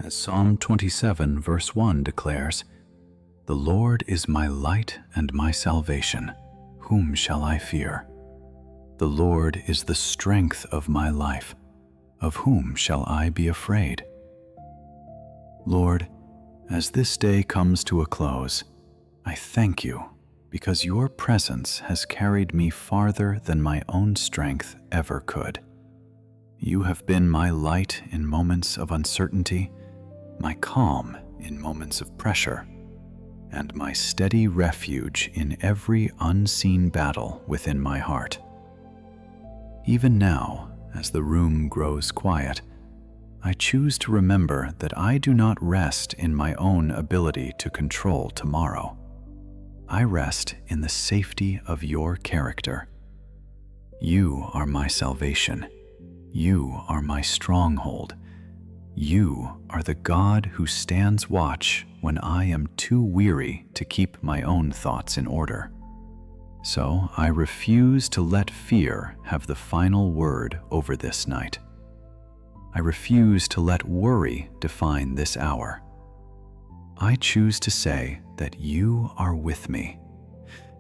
As Psalm 27 verse 1 declares, "The Lord is my light and my salvation. Whom shall I fear? The Lord is the strength of my life. Of whom shall I be afraid?" Lord, as this day comes to a close, I thank you because your presence has carried me farther than my own strength ever could. You have been my light in moments of uncertainty, my calm in moments of pressure, and my steady refuge in every unseen battle within my heart. Even now, as the room grows quiet, I choose to remember that I do not rest in my own ability to control tomorrow. I rest in the safety of your character. You are my salvation. You are my stronghold. You are the God who stands watch when I am too weary to keep my own thoughts in order. So I refuse to let fear have the final word over this night. I refuse to let worry define this hour. I choose to say that you are with me,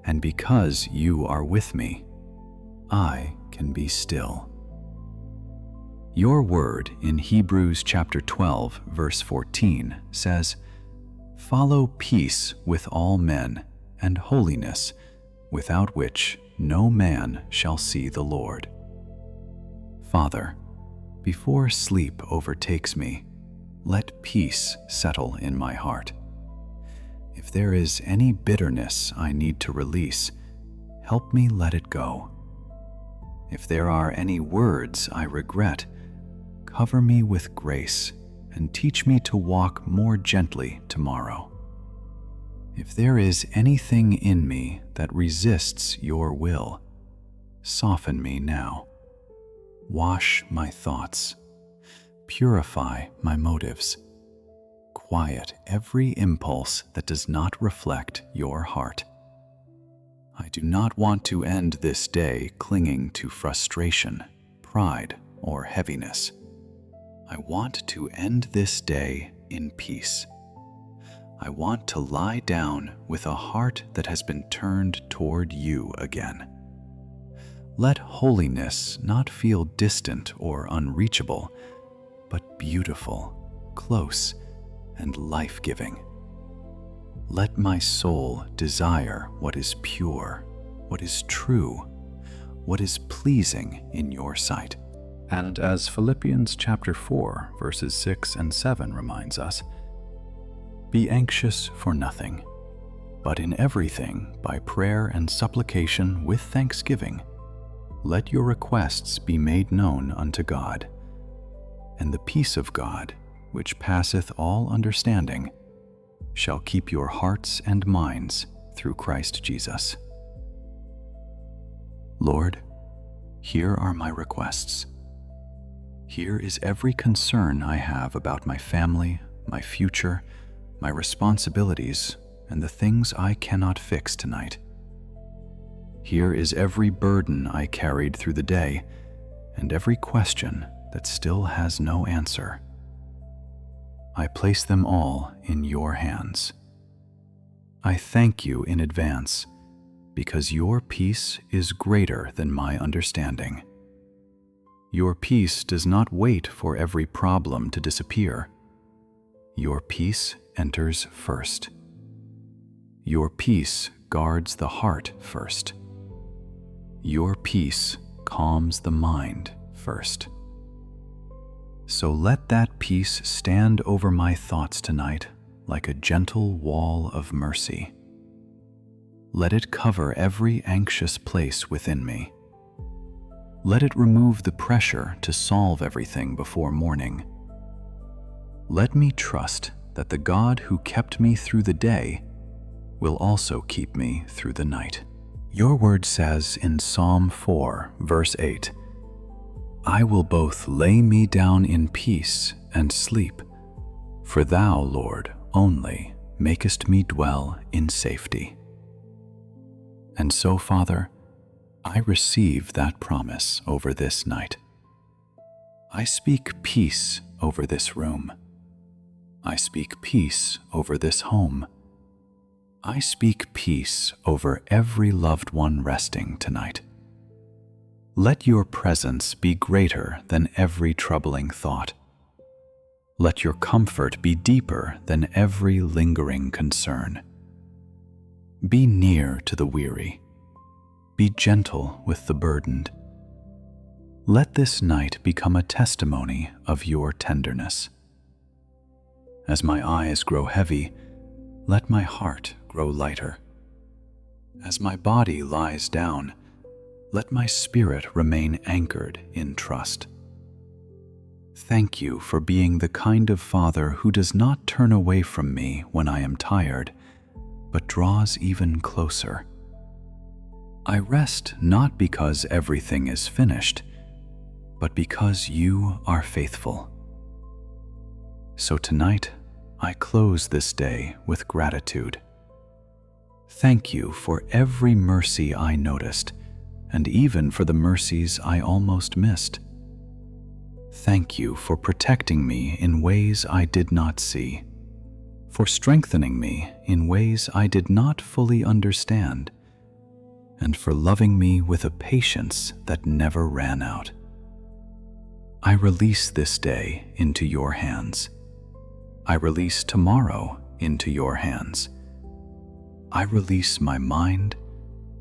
and because you are with me, I can be still. Your word in Hebrews chapter 12, verse 14 says, "Follow peace with all men and holiness, without which no man shall see the Lord." Father, before sleep overtakes me, let peace settle in my heart. If there is any bitterness I need to release, help me let it go. If there are any words I regret, cover me with grace and teach me to walk more gently tomorrow. If there is anything in me that resists your will, soften me now. Wash my thoughts. Purify my motives. Quiet every impulse that does not reflect your heart. I do not want to end this day clinging to frustration, pride, or heaviness. I want to end this day in peace. I want to lie down with a heart that has been turned toward you again. Let holiness not feel distant or unreachable, but beautiful, close, and life-giving. Let my soul desire what is pure, what is true, what is pleasing in your sight. And as Philippians chapter 4, verses 6 and 7 reminds us, "Be anxious for nothing, but in everything, by prayer and supplication with thanksgiving, let your requests be made known unto God. And the peace of God, which passeth all understanding, shall keep your hearts and minds through Christ Jesus." Lord, here are my requests. Here is every concern I have about my family, my future, my responsibilities, and the things I cannot fix tonight. Here is every burden I carried through the day, and every question that still has no answer. I place them all in your hands. I thank you in advance, because your peace is greater than my understanding. Your peace does not wait for every problem to disappear. Your peace enters first. Your peace guards the heart first. Your peace calms the mind first. So let that peace stand over my thoughts tonight like a gentle wall of mercy. Let it cover every anxious place within me. Let it remove the pressure to solve everything before morning. Let me trust that the God who kept me through the day will also keep me through the night. Your word says in Psalm 4, verse 8, "I will both lay me down in peace and sleep, for thou, Lord, only makest me dwell in safety." And so, Father, I receive that promise over this night. I speak peace over this room. I speak peace over this home. I speak peace over every loved one resting tonight. Let your presence be greater than every troubling thought. Let your comfort be deeper than every lingering concern. Be near to the weary. Be gentle with the burdened. Let this night become a testimony of your tenderness. As my eyes grow heavy, let my heart grow lighter. As my body lies down, let my spirit remain anchored in trust. Thank you for being the kind of Father who does not turn away from me when I am tired, but draws even closer. I rest not because everything is finished, but because you are faithful. So tonight, I close this day with gratitude. Thank you for every mercy I noticed, and even for the mercies I almost missed. Thank you for protecting me in ways I did not see, for strengthening me in ways I did not fully understand, and for loving me with a patience that never ran out. I release this day into your hands. I release tomorrow into your hands. I release my mind,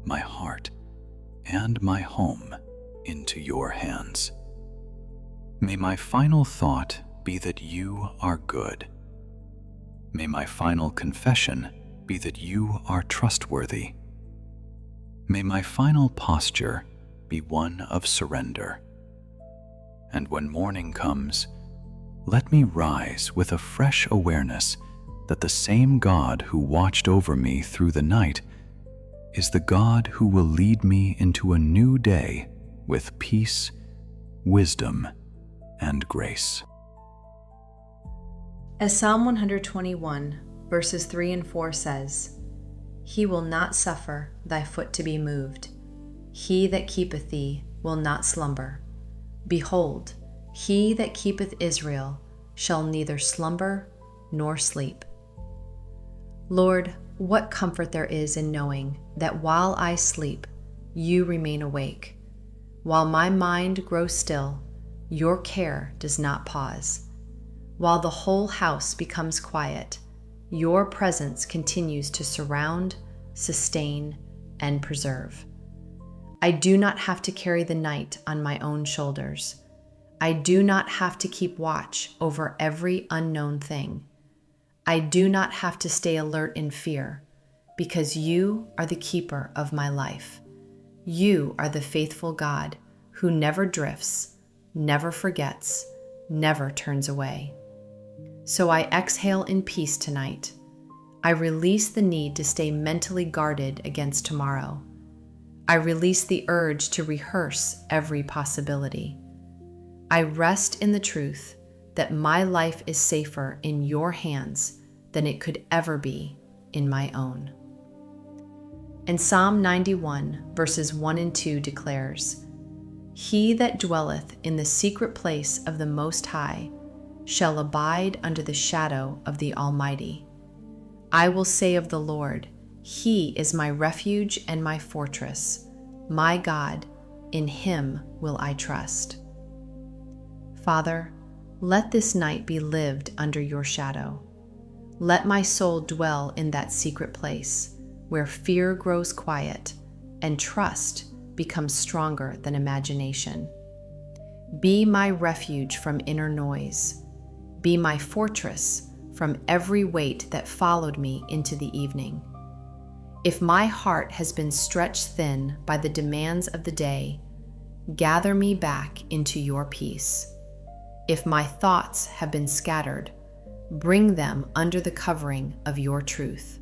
my heart, and my home into your hands. May my final thought be that you are good. May my final confession be that you are trustworthy. May my final posture be one of surrender. And when morning comes, let me rise with a fresh awareness that the same God who watched over me through the night is the God who will lead me into a new day with peace, wisdom, and grace. As Psalm 121, verses 3 and 4 says, He will not suffer thy foot to be moved. He that keepeth thee will not slumber. Behold, he that keepeth Israel shall neither slumber nor sleep. Lord, what comfort there is in knowing that while I sleep, you remain awake. While my mind grows still, your care does not pause. While the whole house becomes quiet, your presence continues to surround, sustain, and preserve. I do not have to carry the night on my own shoulders. I do not have to keep watch over every unknown thing. I do not have to stay alert in fear, because you are the keeper of my life. You are the faithful God who never drifts, never forgets, never turns away. So I exhale in peace tonight. I release the need to stay mentally guarded against tomorrow. I release the urge to rehearse every possibility. I rest in the truth that my life is safer in your hands than it could ever be in my own. And Psalm 91, verses 1 and 2 declares, He that dwelleth in the secret place of the Most High shall abide under the shadow of the Almighty. I will say of the Lord, He is my refuge and my fortress, my God, in Him will I trust. Father, let this night be lived under your shadow. Let my soul dwell in that secret place where fear grows quiet and trust becomes stronger than imagination. Be my refuge from inner noise. Be my fortress from every weight that followed me into the evening. If my heart has been stretched thin by the demands of the day, gather me back into your peace. If my thoughts have been scattered, bring them under the covering of your truth.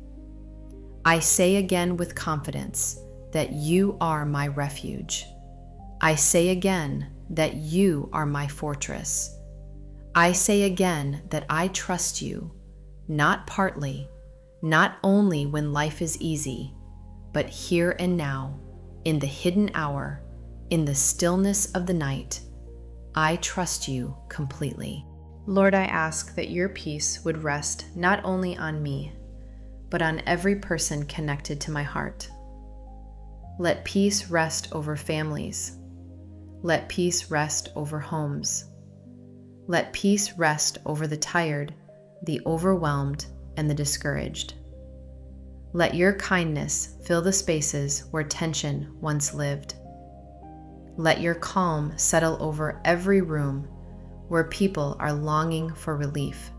I say again with confidence that you are my refuge. I say again that you are my fortress. I say again that I trust you, not partly, not only when life is easy, but here and now, in the hidden hour, in the stillness of the night, I trust you completely. Lord, I ask that your peace would rest not only on me, but on every person connected to my heart. Let peace rest over families. Let peace rest over homes. Let peace rest over the tired, the overwhelmed, and the discouraged. Let your kindness fill the spaces where tension once lived. Let your calm settle over every room where people are longing for relief.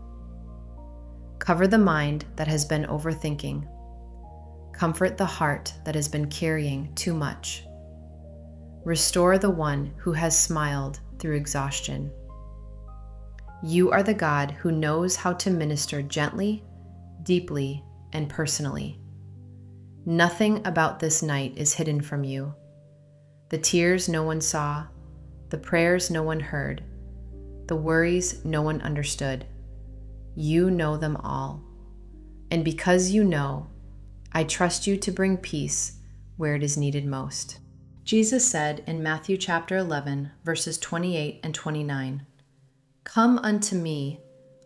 Cover the mind that has been overthinking. Comfort the heart that has been carrying too much. Restore the one who has smiled through exhaustion. You are the God who knows how to minister gently, deeply, and personally. Nothing about this night is hidden from you. The tears no one saw, the prayers no one heard, the worries no one understood. You know them all. And because you know, I trust you to bring peace where it is needed most. Jesus said in Matthew chapter 11, verses 28 and 29, "Come unto me,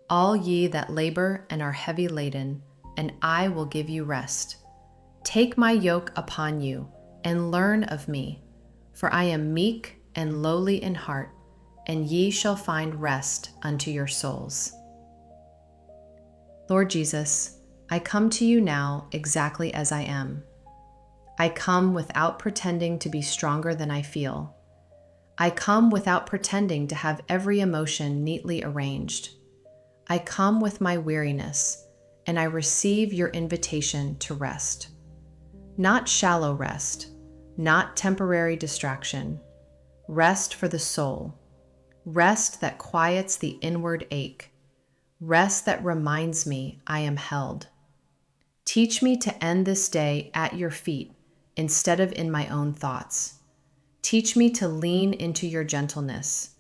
all ye that labor and are heavy laden, and I will give you rest. Take my yoke upon you, and learn of me, for I am meek and lowly in heart, and ye shall find rest unto your souls." Lord Jesus, I come to you now exactly as I am. I come without pretending to be stronger than I feel. I come without pretending to have every emotion neatly arranged. I come with my weariness, and I receive your invitation to rest. Not shallow rest, not temporary distraction. Rest for the soul. Rest that quiets the inward ache. Rest that reminds me I am held. Teach me to end this day at your feet instead of in my own thoughts. Teach me to lean into your gentleness.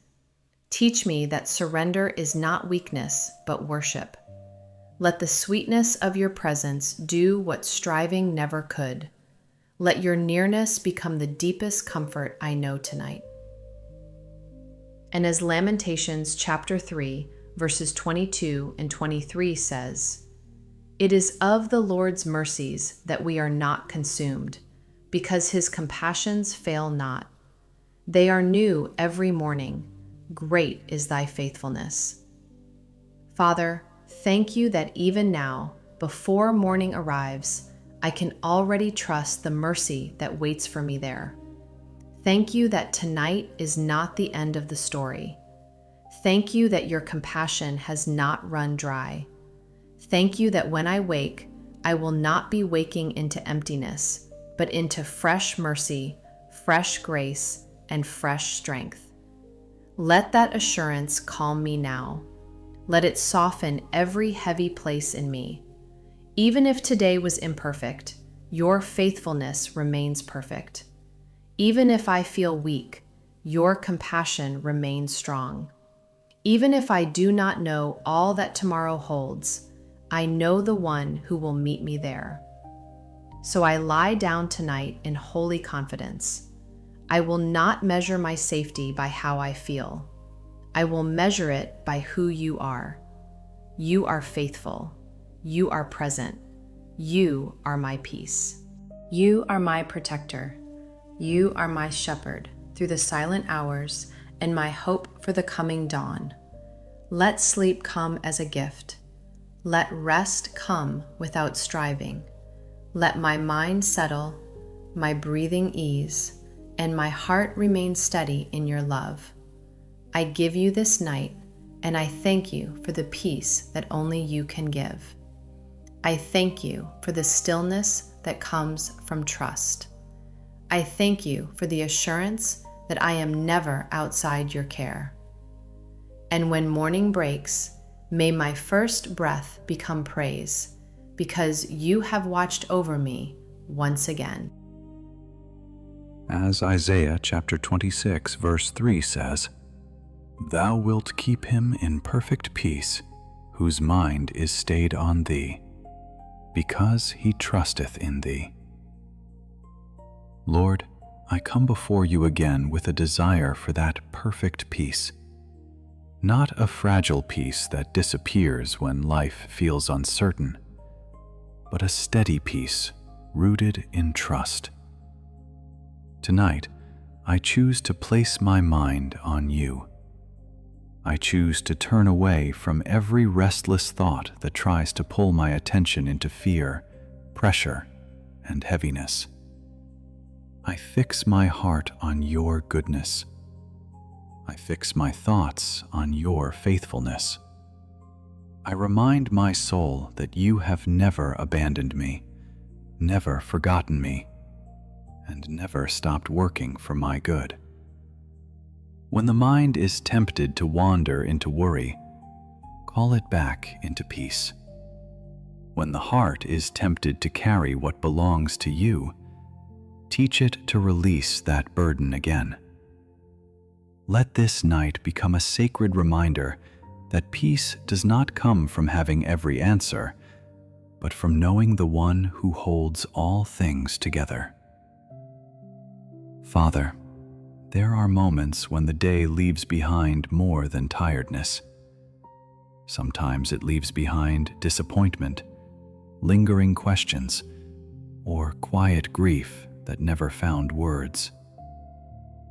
Teach me that surrender is not weakness, but worship. Let the sweetness of your presence do what striving never could. Let your nearness become the deepest comfort I know tonight. And as Lamentations chapter 3, verses 22 and 23 says, "It is of the Lord's mercies that we are not consumed, because his compassions fail not. They are new every morning. Great is thy faithfulness." Father, thank you that even now, before morning arrives, I can already trust the mercy that waits for me there. Thank you that tonight is not the end of the story. Thank you that your compassion has not run dry. Thank you that when I wake, I will not be waking into emptiness, but into fresh mercy, fresh grace, and fresh strength. Let that assurance calm me now. Let it soften every heavy place in me. Even if today was imperfect, your faithfulness remains perfect. Even if I feel weak, your compassion remains strong. Even if I do not know all that tomorrow holds, I know the one who will meet me there. So I lie down tonight in holy confidence. I will not measure my safety by how I feel. I will measure it by who you are. You are faithful. You are present. You are my peace. You are my protector. You are my shepherd through the silent hours and my hope for the coming dawn. Let sleep come as a gift. Let rest come without striving. Let my mind settle, my breathing ease, and my heart remain steady in your love. I give you this night, and I thank you for the peace that only you can give. I thank you for the stillness that comes from trust. I thank you for the assurance that I am never outside your care. And when morning breaks, may my first breath become praise, because you have watched over me once again. As Isaiah chapter 26, verse 3 says, "Thou wilt keep him in perfect peace, whose mind is stayed on thee, because he trusteth in thee." Lord, I come before you again with a desire for that perfect peace. Not a fragile peace that disappears when life feels uncertain, but a steady peace rooted in trust. Tonight, I choose to place my mind on you. I choose to turn away from every restless thought that tries to pull my attention into fear, pressure, and heaviness. I fix my heart on your goodness. I fix my thoughts on your faithfulness. I remind my soul that you have never abandoned me, never forgotten me, and never stopped working for my good. When the mind is tempted to wander into worry, call it back into peace. When the heart is tempted to carry what belongs to you, teach it to release that burden again. Let this night become a sacred reminder that peace does not come from having every answer, but from knowing the one who holds all things together. Father, there are moments when the day leaves behind more than tiredness. Sometimes it leaves behind disappointment, lingering questions, or quiet grief that never found words.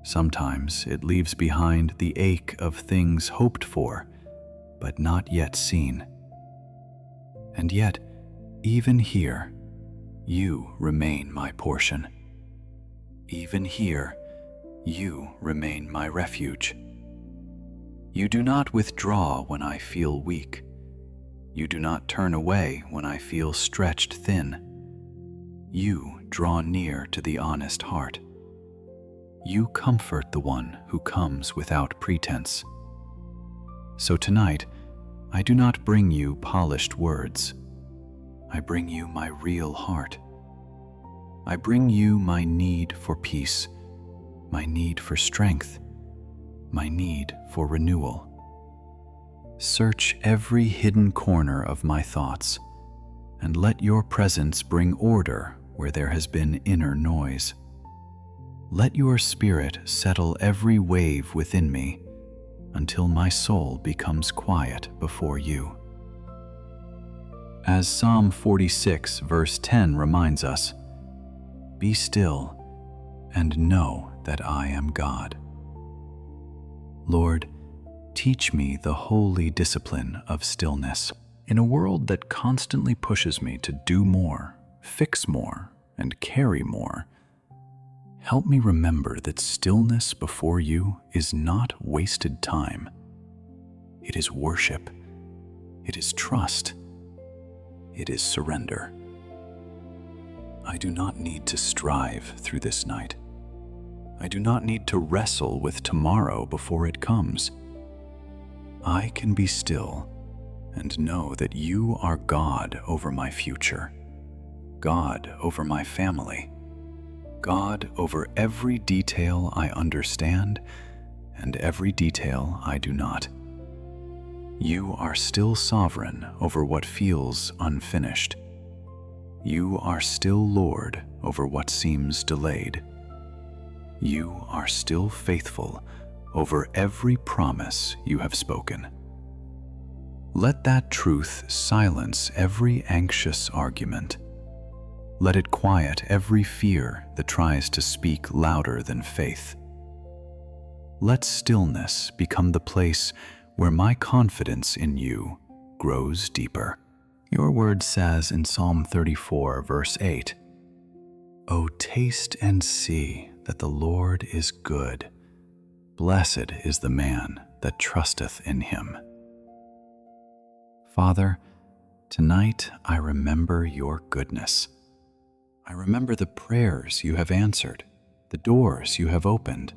Sometimes it leaves behind the ache of things hoped for, but not yet seen. And yet, even here, you remain my portion. Even here, you remain my refuge. You do not withdraw when I feel weak. You do not turn away when I feel stretched thin. You draw near to the honest heart. You comfort the one who comes without pretense. So tonight, I do not bring you polished words. I bring you my real heart. I bring you my need for peace, my need for strength, my need for renewal. Search every hidden corner of my thoughts, and let your presence bring order where there has been inner noise. Let your spirit settle every wave within me until my soul becomes quiet before you. As Psalm 46 verse 10 reminds us, "Be still and know that I am God." Lord, teach me the holy discipline of stillness. In a world that constantly pushes me to do more, fix more, and carry more, help me remember that stillness before you is not wasted time. It is worship. It is trust. It is surrender. I do not need to strive through this night. I do not need to wrestle with tomorrow before it comes. I can be still and know that you are God over my future, God over my family, God over every detail I understand and every detail I do not. You are still sovereign over what feels unfinished. You are still Lord over what seems delayed. You are still faithful over every promise you have spoken. Let that truth silence every anxious argument. Let it quiet every fear that tries to speak louder than faith. Let stillness become the place where my confidence in you grows deeper. Your word says in Psalm 34, verse 8, "O taste and see that the Lord is good. Blessed is the man that trusteth in him." Father, tonight I remember your goodness. I remember the prayers you have answered, the doors you have opened,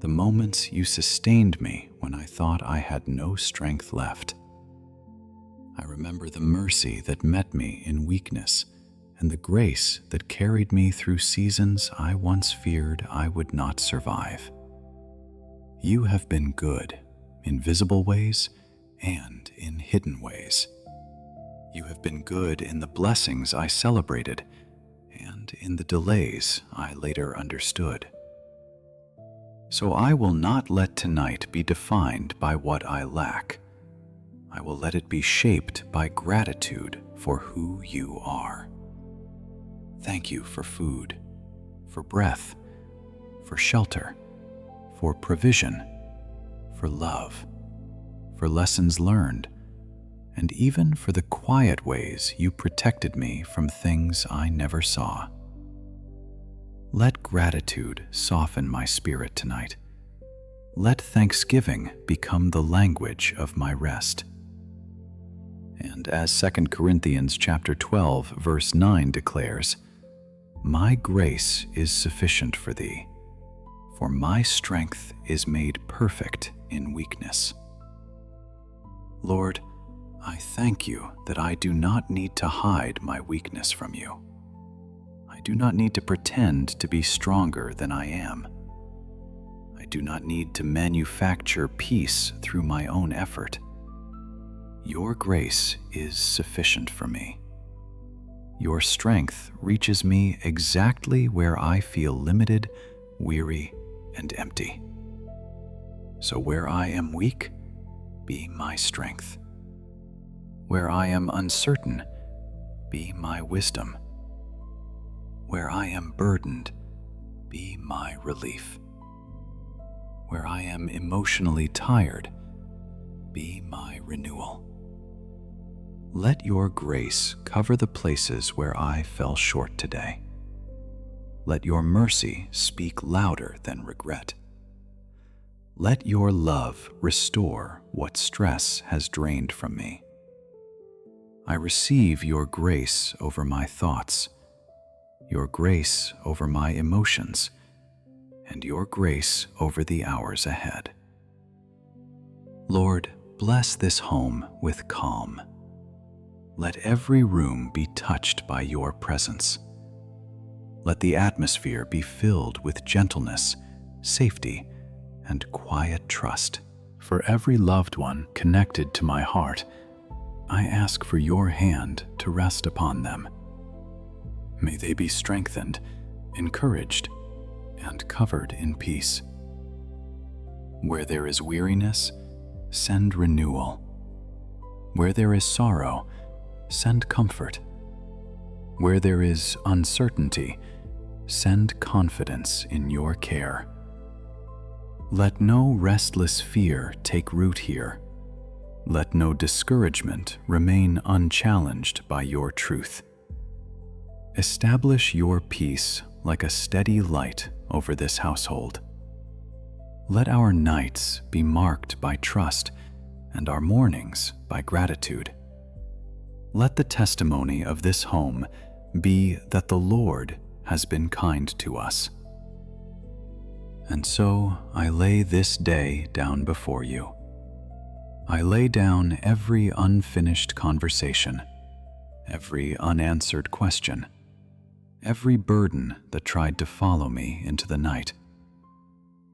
the moments you sustained me when I thought I had no strength left. I remember the mercy that met me in weakness and the grace that carried me through seasons I once feared I would not survive. You have been good in visible ways and in hidden ways. You have been good in the blessings I celebrated and in the delays I later understood. So I will not let tonight be defined by what I lack. I will let it be shaped by gratitude for who you are. Thank you for food, for breath, for shelter, for provision, for love, for lessons learned, and even for the quiet ways you protected me from things I never saw. Let gratitude soften my spirit tonight. Let thanksgiving become the language of my rest. And as 2 Corinthians chapter 12, verse 9 declares, "My grace is sufficient for thee, for my strength is made perfect in weakness." Lord, I thank you that I do not need to hide my weakness from you. I do not need to pretend to be stronger than I am. I do not need to manufacture peace through my own effort. Your grace is sufficient for me. Your strength reaches me exactly where I feel limited, weary, and empty. So where I am weak, be my strength. Where I am uncertain, be my wisdom. Where I am burdened, be my relief. Where I am emotionally tired, be my renewal. Let your grace cover the places where I fell short today. Let your mercy speak louder than regret. Let your love restore what stress has drained from me. I receive your grace over my thoughts, your grace over my emotions, and your grace over the hours ahead. Lord, bless this home with calm. Let every room be touched by your presence. Let the atmosphere be filled with gentleness, safety, and quiet trust. For every loved one connected to my heart, I ask for your hand to rest upon them. May they be strengthened, encouraged, and covered in peace. Where there is weariness, send renewal. Where there is sorrow, send comfort. Where there is uncertainty, send confidence in your care. Let no restless fear take root here. Let no discouragement remain unchallenged by your truth. Establish your peace like a steady light over this household. Let our nights be marked by trust and our mornings by gratitude. Let the testimony of this home be that the Lord has been kind to us. And so I lay this day down before you. I lay down every unfinished conversation, every unanswered question, every burden that tried to follow me into the night.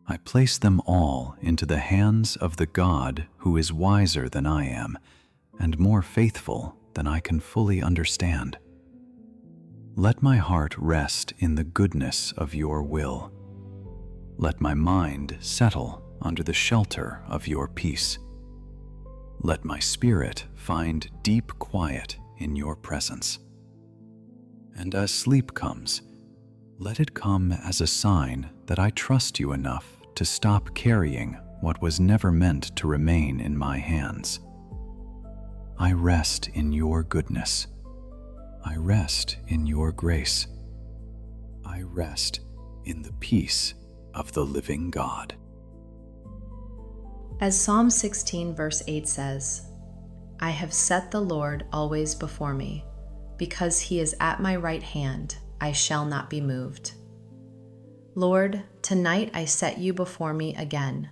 I place them all into the hands of the God who is wiser than I am and more faithful than I can fully understand. Let my heart rest in the goodness of your will. Let my mind settle under the shelter of your peace. Let my spirit find deep quiet in your presence. And as sleep comes, let it come as a sign that I trust you enough to stop carrying what was never meant to remain in my hands. I rest in your goodness. I rest in your grace. I rest in the peace of the living God. As Psalm 16 verse 8 says, "I have set the Lord always before me. Because he is at my right hand, I shall not be moved." Lord, tonight I set you before me again.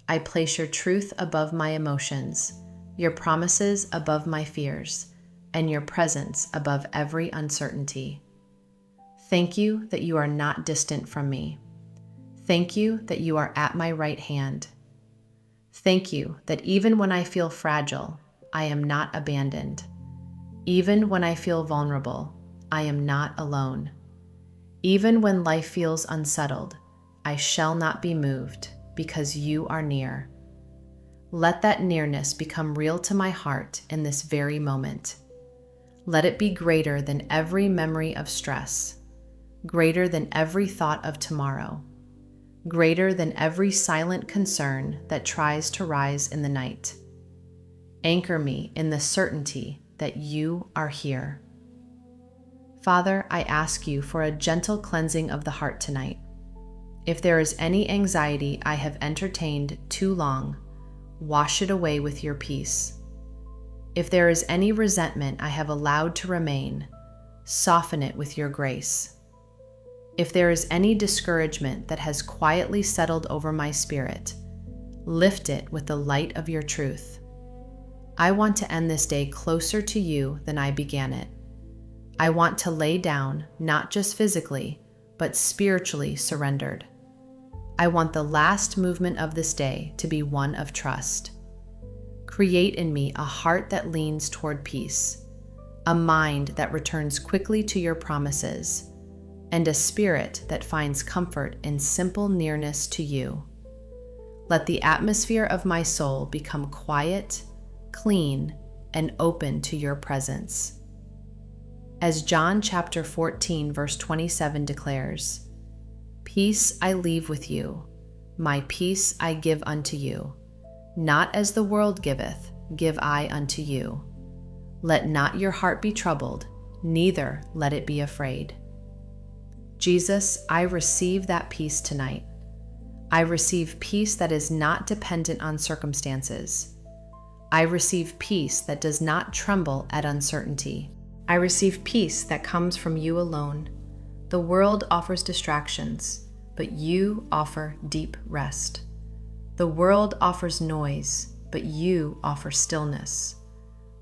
I place your truth above my emotions, your promises above my fears, and your presence above every uncertainty. Thank you that you are not distant from me. Thank you that you are at my right hand. Thank you that even when I feel fragile, I am not abandoned. Even when I feel vulnerable, I am not alone. Even when life feels unsettled, I shall not be moved, because you are near. Let that nearness become real to my heart in this very moment. Let it be greater than every memory of stress, greater than every thought of tomorrow, greater than every silent concern that tries to rise in the night. Anchor me in the certainty that you are here. Father, I ask you for a gentle cleansing of the heart tonight. If there is any anxiety I have entertained too long, wash it away with your peace. If there is any resentment I have allowed to remain, soften it with your grace. If there is any discouragement that has quietly settled over my spirit, lift it with the light of your truth. I want to end this day closer to you than I began it. I want to lay down, not just physically, but spiritually surrendered. I want the last movement of this day to be one of trust. Create in me a heart that leans toward peace, a mind that returns quickly to your promises, and a spirit that finds comfort in simple nearness to you. Let the atmosphere of my soul become quiet, clean, and open to your presence. As John chapter 14 verse 27 declares, "Peace I leave with you, my peace I give unto you. Not as the world giveth, give I unto you. Let not your heart be troubled, neither let it be afraid." Jesus, I receive that peace tonight. I receive peace that is not dependent on circumstances. I receive peace that does not tremble at uncertainty. I receive peace that comes from you alone. The world offers distractions, but you offer deep rest. The world offers noise, but you offer stillness.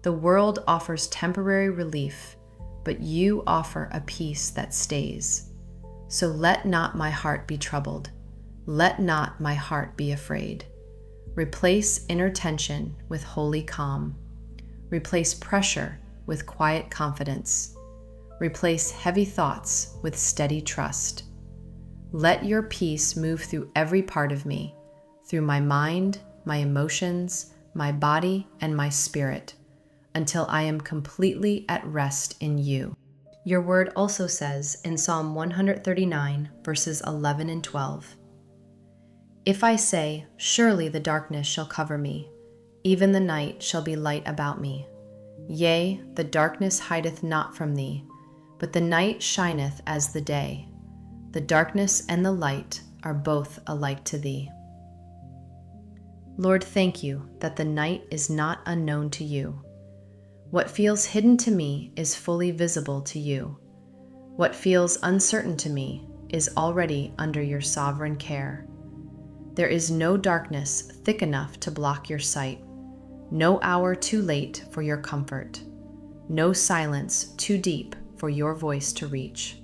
The world offers temporary relief, but you offer a peace that stays. So let not my heart be troubled. Let not my heart be afraid. Replace inner tension with holy calm. Replace pressure with quiet confidence. Replace heavy thoughts with steady trust. Let your peace move through every part of me, through my mind, my emotions, my body, and my spirit, until I am completely at rest in you. Your word also says in Psalm 139, verses 11 and 12, "If I say, surely the darkness shall cover me, even the night shall be light about me. Yea, the darkness hideth not from thee, but the night shineth as the day. The darkness and the light are both alike to thee." Lord, thank you that the night is not unknown to you. What feels hidden to me is fully visible to you. What feels uncertain to me is already under your sovereign care. There is no darkness thick enough to block your sight, no hour too late for your comfort, no silence too deep for your voice to reach.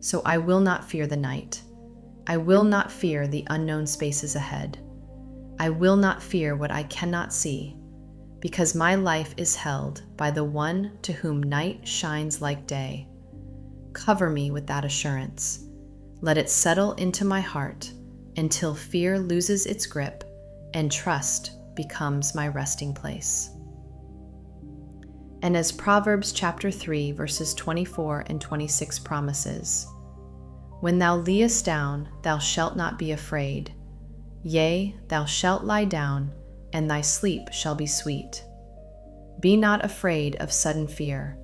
So I will not fear the night. I will not fear the unknown spaces ahead. I will not fear what I cannot see, because my life is held by the one to whom night shines like day. Cover me with that assurance. Let it settle into my heart until fear loses its grip and trust becomes my resting place. And as Proverbs chapter 3, verses 24 and 26 promises, "When thou liest down, thou shalt not be afraid. Yea, thou shalt lie down, and thy sleep shall be sweet. Be not afraid of sudden fear,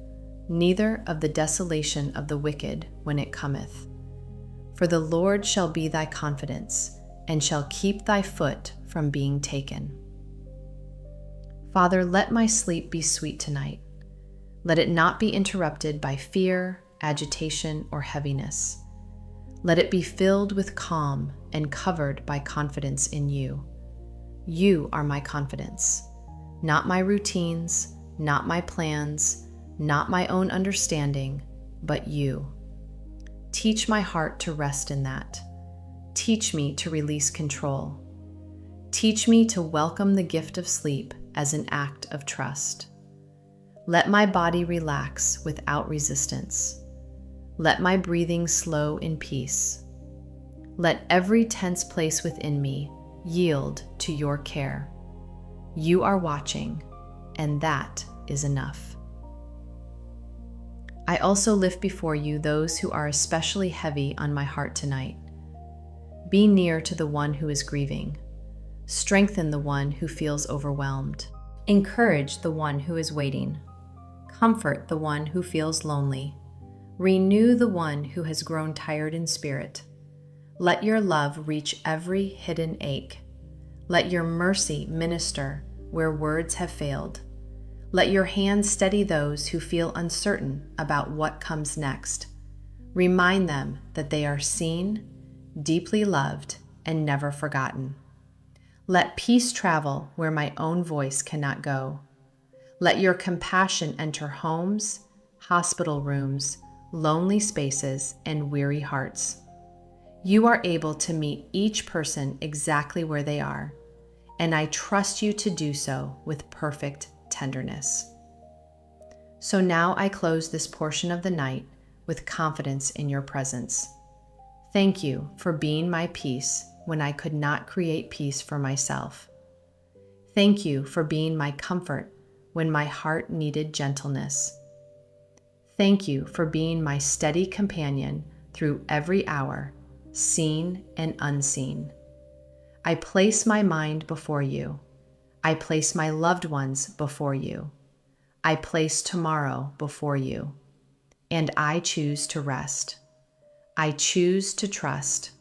neither of the desolation of the wicked when it cometh. For the Lord shall be thy confidence, and shall keep thy foot from being taken." Father, let my sleep be sweet tonight. Let it not be interrupted by fear, agitation, or heaviness. Let it be filled with calm and covered by confidence in you. You are my confidence, not my routines, not my plans, not my own understanding, but you. Teach my heart to rest in that. Teach me to release control. Teach me to welcome the gift of sleep as an act of trust. Let my body relax without resistance. Let my breathing slow in peace. Let every tense place within me yield to your care. You are watching, and that is enough. I also lift before you those who are especially heavy on my heart tonight. Be near to the one who is grieving. Strengthen the one who feels overwhelmed. Encourage the one who is waiting. Comfort the one who feels lonely. Renew the one who has grown tired in spirit. Let your love reach every hidden ache. Let your mercy minister where words have failed. Let your hand steady those who feel uncertain about what comes next. Remind them that they are seen, deeply loved, and never forgotten. Let peace travel where my own voice cannot go. Let your compassion enter homes, hospital rooms, lonely spaces, and weary hearts. You are able to meet each person exactly where they are, and I trust you to do so with perfect tenderness. So now I close this portion of the night with confidence in your presence. Thank you for being my peace when I could not create peace for myself. Thank you for being my comfort when my heart needed gentleness. Thank you for being my steady companion through every hour, seen and unseen. I place my mind before you. I place my loved ones before you. I place tomorrow before you. And I choose to rest. I choose to trust.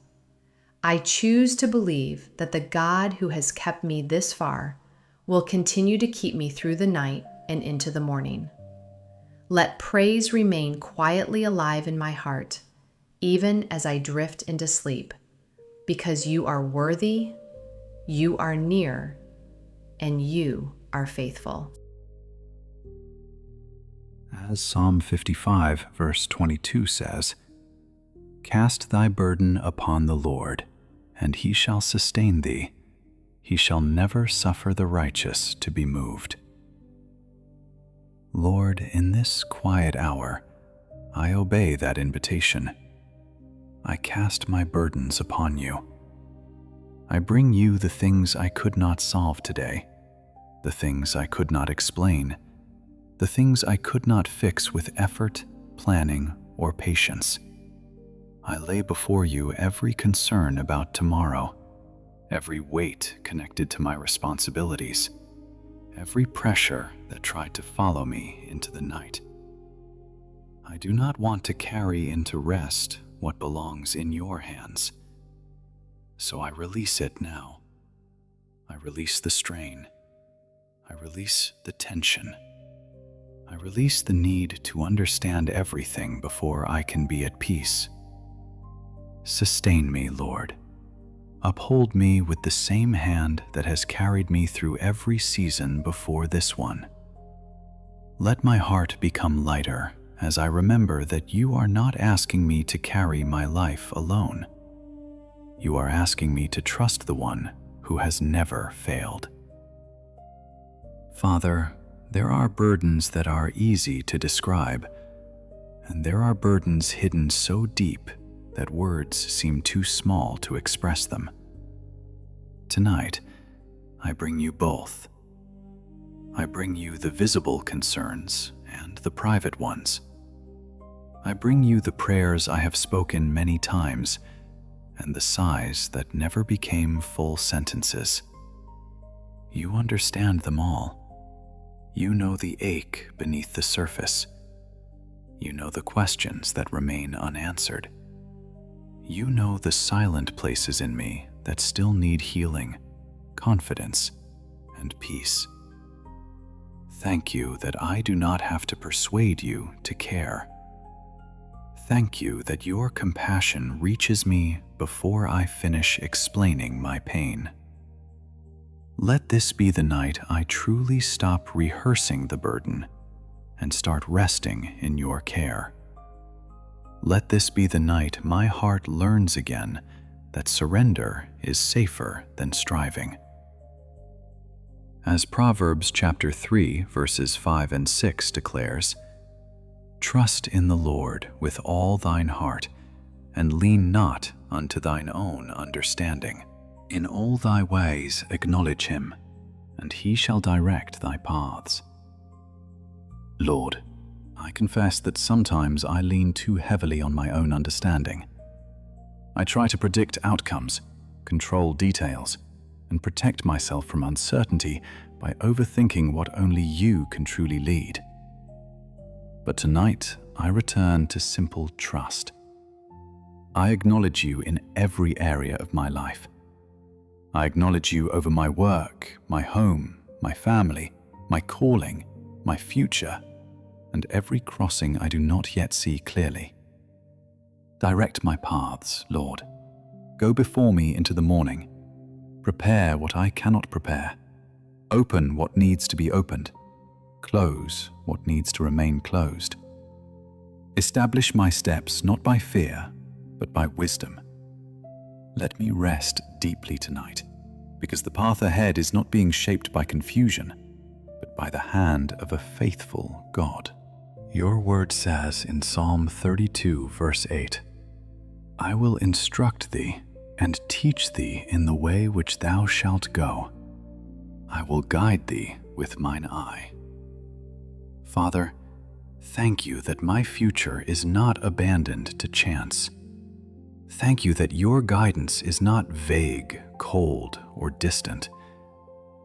I choose to believe that the God who has kept me this far will continue to keep me through the night and into the morning. Let praise remain quietly alive in my heart, even as I drift into sleep, because you are worthy, you are near, and you are faithful. As Psalm 55, verse 22 says, "Cast thy burden upon the Lord, and he shall sustain thee. He shall never suffer the righteous to be moved." Lord, in this quiet hour, I obey that invitation. I cast my burdens upon you. I bring you the things I could not solve today, the things I could not explain, the things I could not fix with effort, planning, or patience. I lay before you every concern about tomorrow, every weight connected to my responsibilities, every pressure that tried to follow me into the night. I do not want to carry into rest what belongs in your hands. So I release it now. I release the strain. I release the tension. I release the need to understand everything before I can be at peace. Sustain me, Lord. Uphold me with the same hand that has carried me through every season before this one. Let my heart become lighter as I remember that you are not asking me to carry my life alone. You are asking me to trust the one who has never failed. Father, there are burdens that are easy to describe, and there are burdens hidden so deep that words seem too small to express them. Tonight, I bring you both. I bring you the visible concerns and the private ones. I bring you the prayers I have spoken many times and the sighs that never became full sentences. You understand them all. You know the ache beneath the surface. You know the questions that remain unanswered. You know the silent places in me that still need healing, confidence, and peace. Thank you that I do not have to persuade you to care. Thank you that your compassion reaches me before I finish explaining my pain. Let this be the night I truly stop rehearsing the burden and start resting in your care. Let this be the night my heart learns again that surrender is safer than striving. As Proverbs chapter 3, verses 5 and 6 declares, "Trust in the Lord with all thine heart, and lean not unto thine own understanding. In all thy ways acknowledge him, and he shall direct thy paths. Lord, I confess that sometimes I lean too heavily on my own understanding. I try to predict outcomes, control details, and protect myself from uncertainty by overthinking what only you can truly lead. But tonight, I return to simple trust. I acknowledge you in every area of my life. I acknowledge you over my work, my home, my family, my calling, my future, and every crossing I do not yet see clearly. Direct my paths, Lord. Go before me into the morning. Prepare what I cannot prepare. Open what needs to be opened. Close what needs to remain closed. Establish my steps not by fear, but by wisdom. Let me rest deeply tonight, because the path ahead is not being shaped by confusion, but by the hand of a faithful God. Your word says in Psalm 32, verse 8, I will instruct thee and teach thee in the way which thou shalt go. I will guide thee with mine eye. Father, thank you that my future is not abandoned to chance. Thank you that your guidance is not vague, cold, or distant.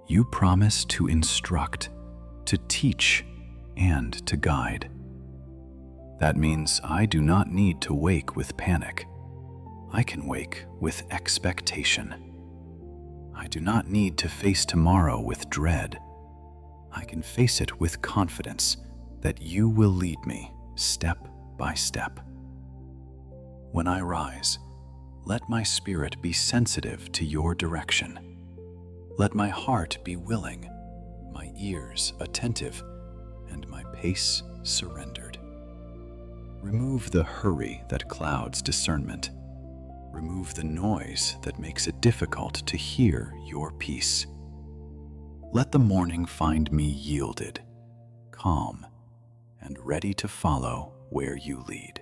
You promise to instruct, to teach, and to guide. That means I do not need to wake with panic. I can wake with expectation. I do not need to face tomorrow with dread. I can face it with confidence that you will lead me step by step. When I rise, let my spirit be sensitive to your direction. Let my heart be willing, my ears attentive, and my pace surrendered. Remove the hurry that clouds discernment. Remove the noise that makes it difficult to hear your peace. Let the morning find me yielded, calm, and ready to follow where you lead.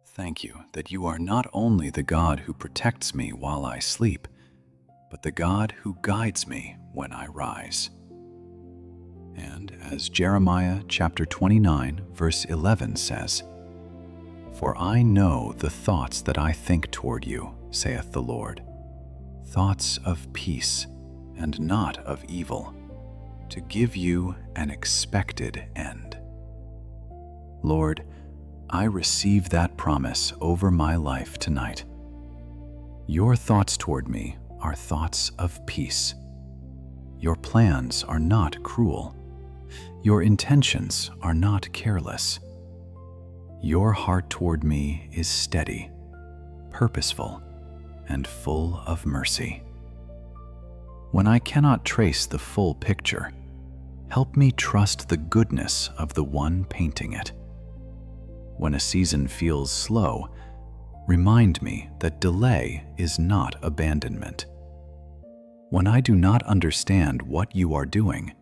Thank you that you are not only the God who protects me while I sleep, but the God who guides me when I rise. And as Jeremiah chapter 29, verse 11 says, For I know the thoughts that I think toward you, saith the Lord, thoughts of peace and not of evil, to give you an expected end. Lord, I receive that promise over my life tonight. Your thoughts toward me are thoughts of peace. Your plans are not cruel. Your intentions are not careless. Your heart toward me is steady, purposeful, and full of mercy. When I cannot trace the full picture, help me trust the goodness of the one painting it. When a season feels slow, remind me that delay is not abandonment. When I do not understand what you are doing,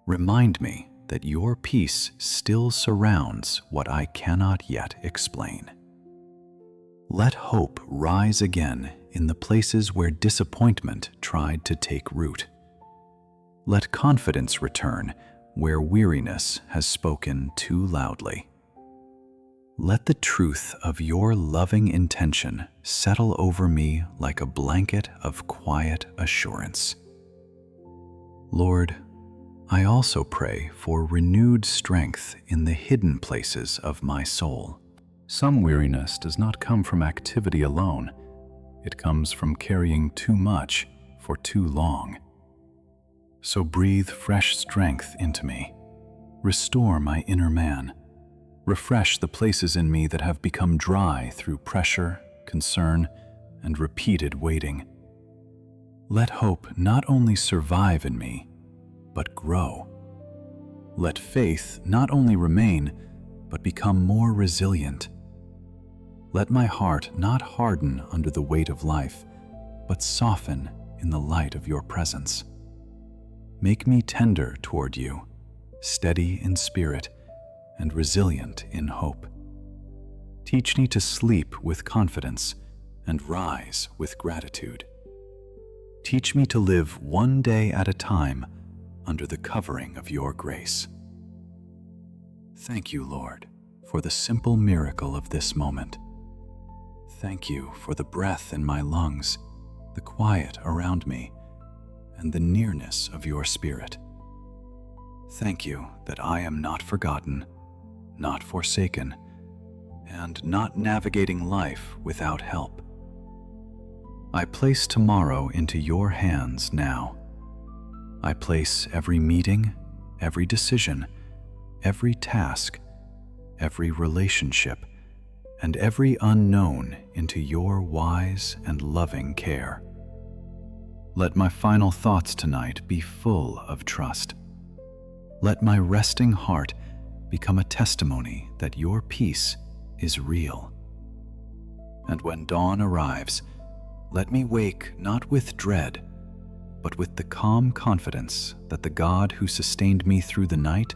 remind me that your peace still surrounds what I cannot yet explain. Let hope rise again in the places where disappointment tried to take root. Let confidence return where weariness has spoken too loudly. Let the truth of your loving intention settle over me like a blanket of quiet assurance. Lord, I also pray for renewed strength in the hidden places of my soul. Some weariness does not come from activity alone. It comes from carrying too much for too long. So breathe fresh strength into me. Restore my inner man. Refresh the places in me that have become dry through pressure, concern, and repeated waiting. Let hope not only survive in me, but grow. Let faith not only remain, but become more resilient. Let my heart not harden under the weight of life, but soften in the light of your presence. Make me tender toward you, steady in spirit, and resilient in hope. Teach me to sleep with confidence and rise with gratitude. Teach me to live one day at a time under the covering of your grace. Thank you, Lord, for the simple miracle of this moment. Thank you for the breath in my lungs, the quiet around me, and the nearness of your Spirit. Thank you that I am not forgotten, not forsaken, and not navigating life without help. I place tomorrow into your hands now. I place every meeting, every decision, every task, every relationship, and every unknown into your wise and loving care. Let my final thoughts tonight be full of trust. Let my resting heart become a testimony that your peace is real. And when dawn arrives, let me wake not with dread, but with the calm confidence that the God who sustained me through the night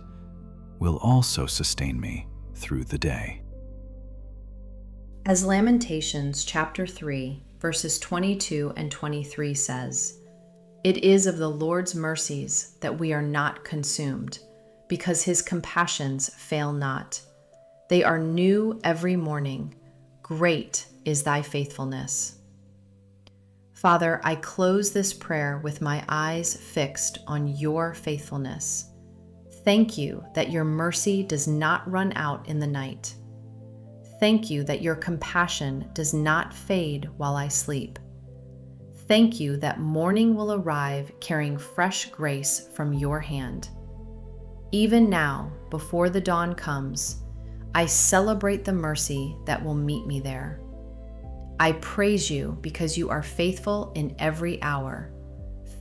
will also sustain me through the day. As Lamentations chapter 3, verses 22 and 23 says, "It is of the Lord's mercies that we are not consumed, because his compassions fail not. They are new every morning. Great is thy faithfulness." Father, I close this prayer with my eyes fixed on your faithfulness. Thank you that your mercy does not run out in the night. Thank you that your compassion does not fade while I sleep. Thank you that morning will arrive carrying fresh grace from your hand. Even now, before the dawn comes, I celebrate the mercy that will meet me there. I praise you because you are faithful in every hour,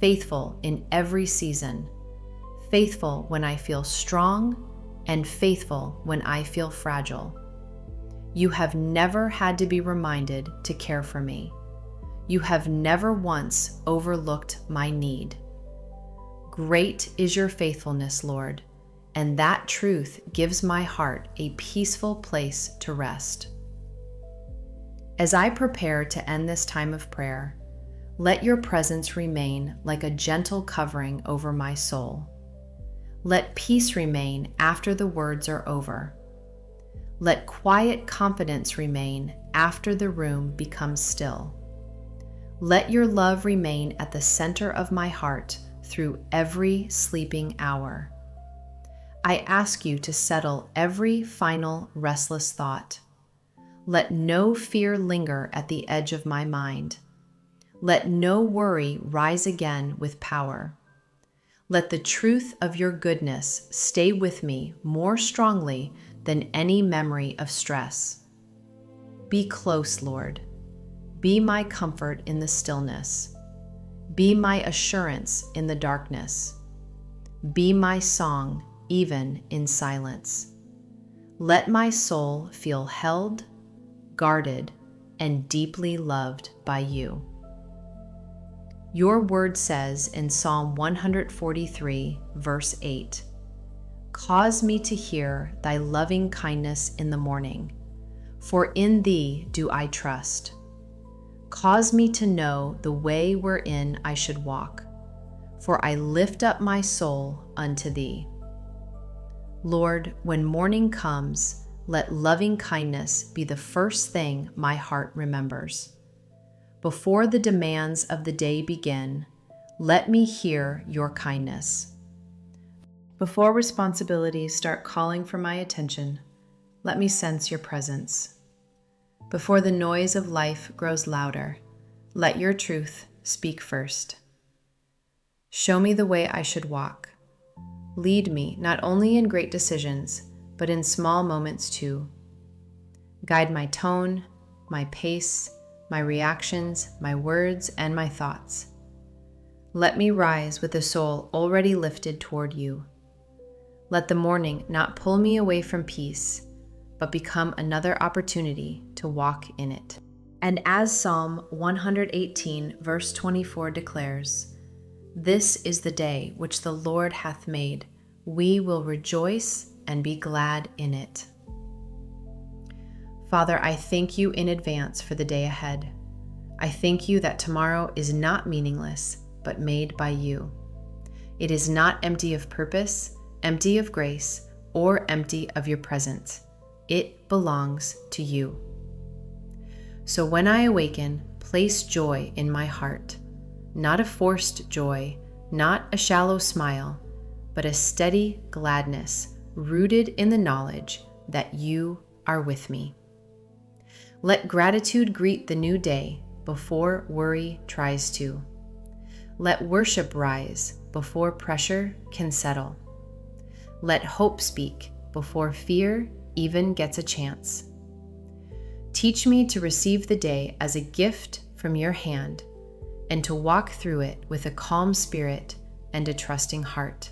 faithful in every season, faithful when I feel strong, and faithful when I feel fragile. You have never had to be reminded to care for me. You have never once overlooked my need. Great is your faithfulness, Lord, and that truth gives my heart a peaceful place to rest. As I prepare to end this time of prayer, let your presence remain like a gentle covering over my soul. Let peace remain after the words are over. Let quiet confidence remain after the room becomes still. Let your love remain at the center of my heart through every sleeping hour. I ask you to settle every final restless thought. Let no fear linger at the edge of my mind. Let no worry rise again with power. Let the truth of your goodness stay with me more strongly than any memory of stress. Be close, Lord. Be my comfort in the stillness. Be my assurance in the darkness. Be my song even in silence. Let my soul feel held, guarded, and deeply loved by you. Your word says in Psalm 143, verse 8, "Cause me to hear thy loving kindness in the morning, for in thee do I trust. Cause me to know the way wherein I should walk, for I lift up my soul unto thee." Lord, when morning comes, let loving kindness be the first thing my heart remembers. Before the demands of the day begin, let me hear your kindness. Before responsibilities start calling for my attention, let me sense your presence. Before the noise of life grows louder, let your truth speak first. Show me the way I should walk. Lead me not only in great decisions, but in small moments too. Guide my tone, my pace, my reactions, my words, and my thoughts. Let me rise with a soul already lifted toward you. Let the morning not pull me away from peace, but become another opportunity to walk in it. And as Psalm 118, verse 24 declares, "This is the day which the Lord hath made. We will rejoice and be glad in it." Father, I thank you in advance for the day ahead. I thank you that tomorrow is not meaningless, but made by you. It is not empty of purpose, empty of grace, or empty of your presence. It belongs to you. So when I awaken, place joy in my heart, not a forced joy, not a shallow smile, but a steady gladness rooted in the knowledge that you are with me. Let gratitude greet the new day before worry tries to. Let worship rise before pressure can settle. Let hope speak before fear even gets a chance. Teach me to receive the day as a gift from your hand and to walk through it with a calm spirit and a trusting heart.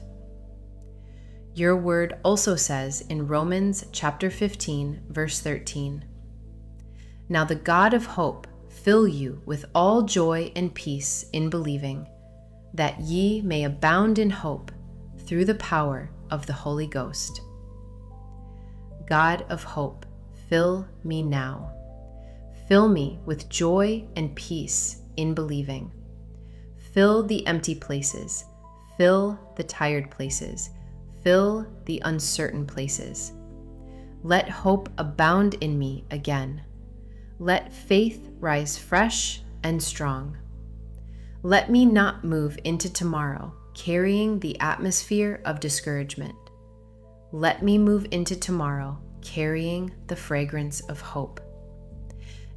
Your word also says in Romans chapter 15, verse 13, "Now the God of hope fill you with all joy and peace in believing, that ye may abound in hope through the power of the Holy Ghost." God of hope, fill me now. Fill me with joy and peace in believing. Fill the empty places. Fill the tired places. Fill the uncertain places. Let hope abound in me again. Let faith rise fresh and strong. Let me not move into tomorrow carrying the atmosphere of discouragement. Let me move into tomorrow carrying the fragrance of hope.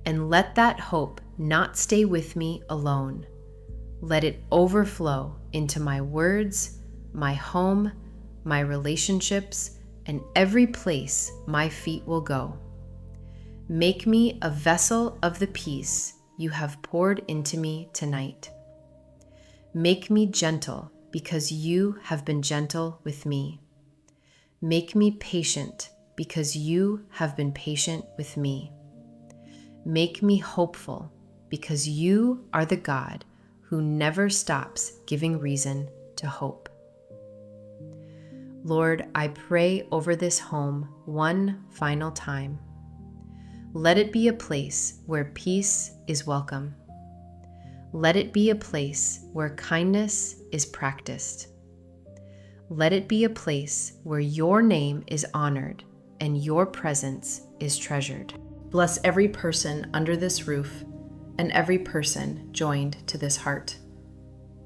And let that hope not stay with me alone. Let it overflow into my words, my home, my relationships, and every place my feet will go. Make me a vessel of the peace you have poured into me tonight. Make me gentle because you have been gentle with me. Make me patient because you have been patient with me. Make me hopeful because you are the God who never stops giving reason to hope. Lord, I pray over this home one final time. Let it be a place where peace is welcome. Let it be a place where kindness is practiced. Let it be a place where your name is honored and your presence is treasured. Bless every person under this roof and every person joined to this heart.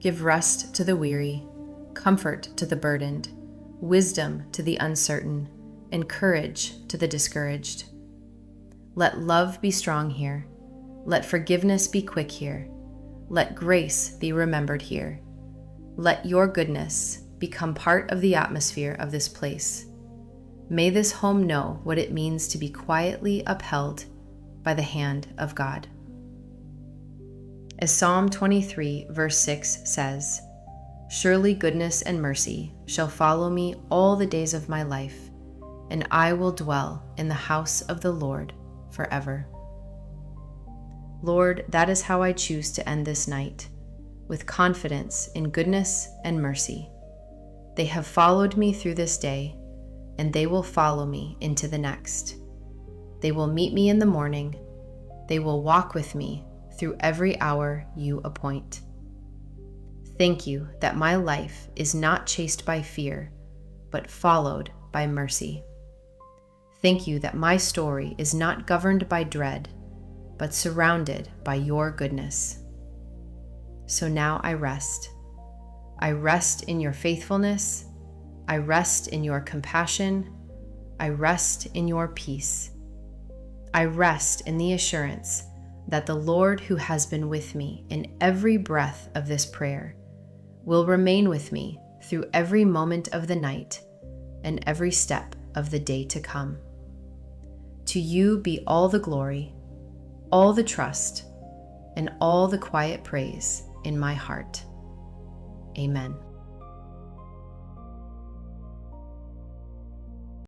Give rest to the weary, comfort to the burdened, wisdom to the uncertain, and courage to the discouraged. Let love be strong here. Let forgiveness be quick here. Let grace be remembered here. Let your goodness become part of the atmosphere of this place. May this home know what it means to be quietly upheld by the hand of God. As Psalm 23, verse 6 says, "Surely goodness and mercy shall follow me all the days of my life, and I will dwell in the house of the Lord forever." Lord, that is how I choose to end this night, with confidence in goodness and mercy. They have followed me through this day, and they will follow me into the next. They will meet me in the morning. They will walk with me through every hour you appoint. Thank you that my life is not chased by fear, but followed by mercy. Thank you that my story is not governed by dread, but surrounded by your goodness. So now I rest. I rest in your faithfulness. I rest in your compassion. I rest in your peace. I rest in the assurance that the Lord who has been with me in every breath of this prayer will remain with me through every moment of the night and every step of the day to come. To you be all the glory, all the trust, and all the quiet praise in my heart. Amen.